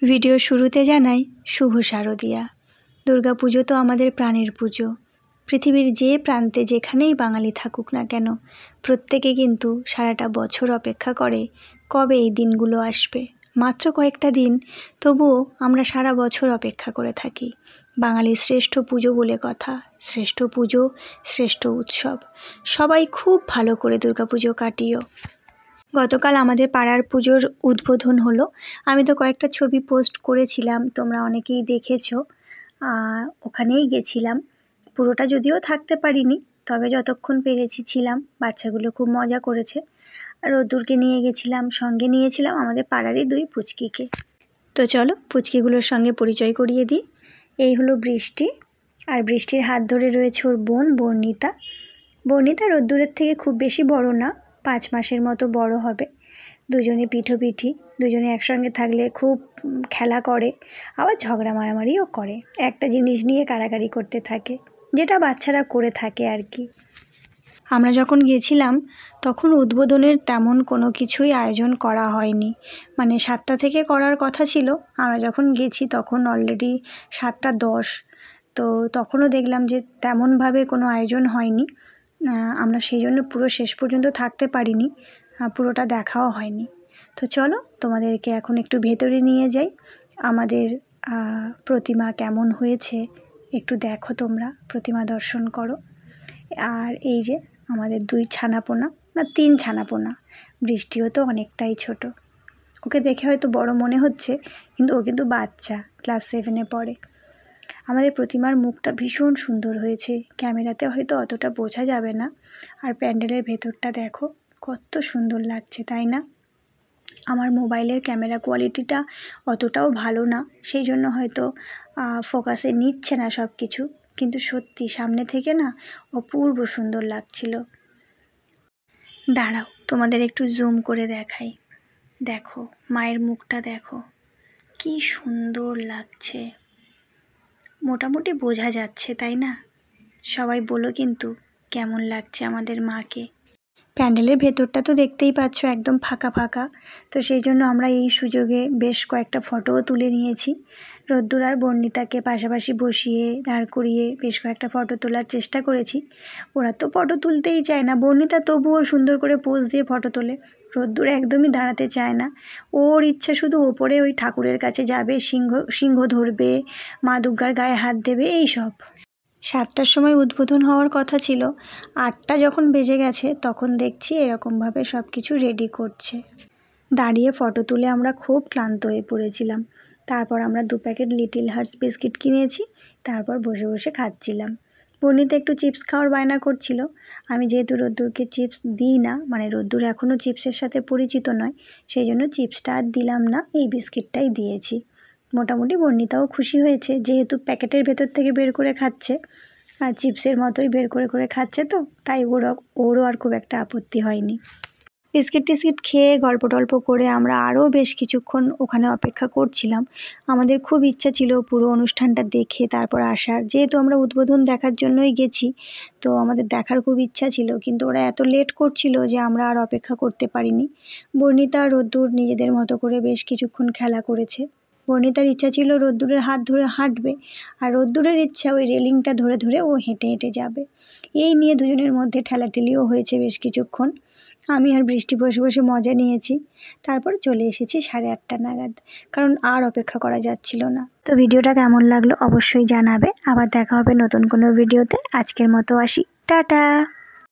Video শুরুতে জানাই শুভ শারদিয়া। দুর্গাপুজো তো আমাদের প্রাণের পুজো। পৃথিবীর যে প্রান্তে যেখানেই বাঙালি থাকুক না কেন, প্রত্যেকে কিন্তু সারাটা বছর অপেক্ষা করে কবে এই দিনগুলো আসবে। মাত্র কয়েকটা দিন, তবুও আমরা সারা বছর অপেক্ষা করে থাকি। বাঙালির শ্রেষ্ঠ পুজো বলে কথা, শ্রেষ্ঠ পুজো, শ্রেষ্ঠ উৎসব। সবাই খুব ভালো করে দুর্গাপুজো কাটিও। গতকাল আমাদের পাড়ার পুজোর উদ্বোধন হলো। আমি তো কয়েকটা ছবি পোস্ট করেছিলাম, তোমরা অনেকেই দেখেছো। ওখানেই গেছিলাম, পুরোটা যদিও থাকতে পারিনি, তবে যতক্ষণ পেরেছি ছিলাম। বাচ্চাগুলো খুব মজা করেছে। আর রোদ্দুরকে নিয়ে গেছিলাম, সঙ্গে নিয়েছিলাম আমাদের পাড়ারই 2 পুচকিকে। তো চলো পুচকিগুলোর সঙ্গে পরিচয় করিয়ে দিই। এই হলো বৃষ্টি, আর বৃষ্টির হাত ধরে রয়েছে ওর বোন বর্ণিতা। বর্ণিতা রোদ্দুরের থেকে খুব বেশি বড় না, 5 মাসের মতো বড় হবে। দুজনে পিঠোপিঠি, দুজনে একসঙ্গে থাকলে খুব খেলা করে, আবার ঝগড়া মারামারিও করে। একটা জিনিস নিয়ে কাড়াকাড়ি করতে থাকে, যেটা বাচ্চারা করে থাকে আর কি। আমরা যখন গেছিলাম তখন উদ্বোধনের তেমন কোনো কিছুই আয়োজন করা হয়নি, মানে 7টা থেকে করার কথা ছিল। আমরা যখন গেছি তখন অলরেডি 7টা 10। তো তখনও দেখলাম যে তেমনভাবে কোনো আয়োজন হয়নি। আমরা সেই জন্য পুরো শেষ পর্যন্ত থাকতে পারিনি, পুরোটা দেখাও হয়নি। তো চলো তোমাদেরকে এখন একটু ভেতরে নিয়ে যাই। আমাদের প্রতিমা কেমন হয়েছে একটু দেখো, তোমরা প্রতিমা দর্শন করো। আর এই যে আমাদের 2 ছানাপোনা, না 3 ছানাপোনা। বৃষ্টিও তো অনেকটাই ছোট, ওকে দেখে হয়তো বড় মনে হচ্ছে, কিন্তু ও কিন্তু বাচ্চা, ক্লাস 7-এ পড়ে। আমাদের প্রতিমার মুখটা ভীষণ সুন্দর হয়েছে, ক্যামেরাতে হয়তো অতটা বোঝা যাবে না। আর প্যান্ডেলের ভেতরটা দেখো কত সুন্দর লাগছে, তাই না? আমার মোবাইলের ক্যামেরা কোয়ালিটিটা অতটাও ভালো না, সেই জন্য হয়তো ফোকাসে নিচ্ছে না সব কিছু, কিন্তু সত্যি সামনে থেকে না অপূর্ব সুন্দর লাগছিল। দাঁড়াও তোমাদের একটু জুম করে দেখাই। দেখো মায়ের মুখটা দেখো, কি সুন্দর লাগছে। মোটামুটি বোঝা যাচ্ছে, তাই না? সবাই বলো কিন্তু কেমন লাগছে আমাদের মাকে। প্যান্ডেলের ভেতরটা তো দেখতেই পাচ্ছ একদম ফাঁকা ফাঁকা। তো সেই জন্য আমরা এই সুযোগে বেশ কয়েকটা ফটোও তুলে নিয়েছি। রোদ্দুর আর বর্ণিতাকে পাশাপাশি বসিয়ে দাঁড় করিয়ে বেশ কয়েকটা ফটো তোলার চেষ্টা করেছি। ওরা তো ফটো তুলতেই চায় না, বর্ণিতা তবুও সুন্দর করে পোজ দিয়ে ফটো তোলে। রোদ্দুর একদমই দাঁড়াতে চায় না, ওর ইচ্ছা শুধু ওপরে ওই ঠাকুরের কাছে যাবে, সিংহ ধরবে, মা দুর্গার গায়ে হাত দেবে, এই সব। 7টার সময় উদ্বোধন হওয়ার কথা ছিল, 8টা যখন বেজে গেছে তখন দেখছি এরকমভাবে সব কিছু রেডি করছে। দাঁড়িয়ে ফটো তুলে আমরা খুব ক্লান্ত হয়ে পড়েছিলাম। তারপর আমরা 2 প্যাকেট লিটল হার্টস বিস্কিট কিনেছি, তারপর বসে বসে খাচ্ছিলাম। বর্ণিতা একটু চিপস খাওয়ার বায়না করছিল। আমি যেহেতু রোদ্দুরকে চিপস দিই না, মানে রোদ্দুর এখনও চিপসের সাথে পরিচিত নয়, সেই জন্য চিপসটা আর দিলাম না, এই বিস্কিটটাই দিয়েছি। মোটামুটি বর্ণিতাও খুশি হয়েছে, যেহেতু প্যাকেটের ভেতর থেকে বের করে খাচ্ছে আর চিপসের মতোই বের করে করে খাচ্ছে, তো তাই ওরও আর খুব একটা আপত্তি হয়নি। বিস্কিট টিস্কিট খেয়ে গল্প টল্প করে আমরা আরও বেশ কিছুক্ষণ ওখানে অপেক্ষা করছিলাম। আমাদের খুব ইচ্ছা ছিল পুরো অনুষ্ঠানটা দেখে তারপর আসার, যেহেতু আমরা উদ্বোধন দেখার জন্যই গেছি, তো আমাদের দেখার খুব ইচ্ছা ছিল, কিন্তু ওরা এত লেট করছিল যে আমরা আর অপেক্ষা করতে পারিনি। বর্ণিতা আর রোদ্দুর নিজেদের মতো করে বেশ কিছুক্ষণ খেলা করেছে। বর্ণিতার ইচ্ছা ছিল রোদ্দুরের হাত ধরে হাঁটবে, আর রোদ্দুরের ইচ্ছা ওই রেলিংটা ধরে ধরে ও হেঁটে হেঁটে যাবে। এই নিয়ে দুজনের মধ্যে ঠেলাঠেলিও হয়েছে বেশ কিছুক্ষণ। আমি আর বৃষ্টি বসে বসে মজা নিয়েছি। তারপর চলে এসেছি 8:30 নাগাদ, কারণ আর অপেক্ষা করা যাচ্ছিল না। তো ভিডিওটা কেমন লাগলো অবশ্যই জানাবে। আবার দেখা হবে নতুন কোনো ভিডিওতে। আজকের মতো আসি, টাটা।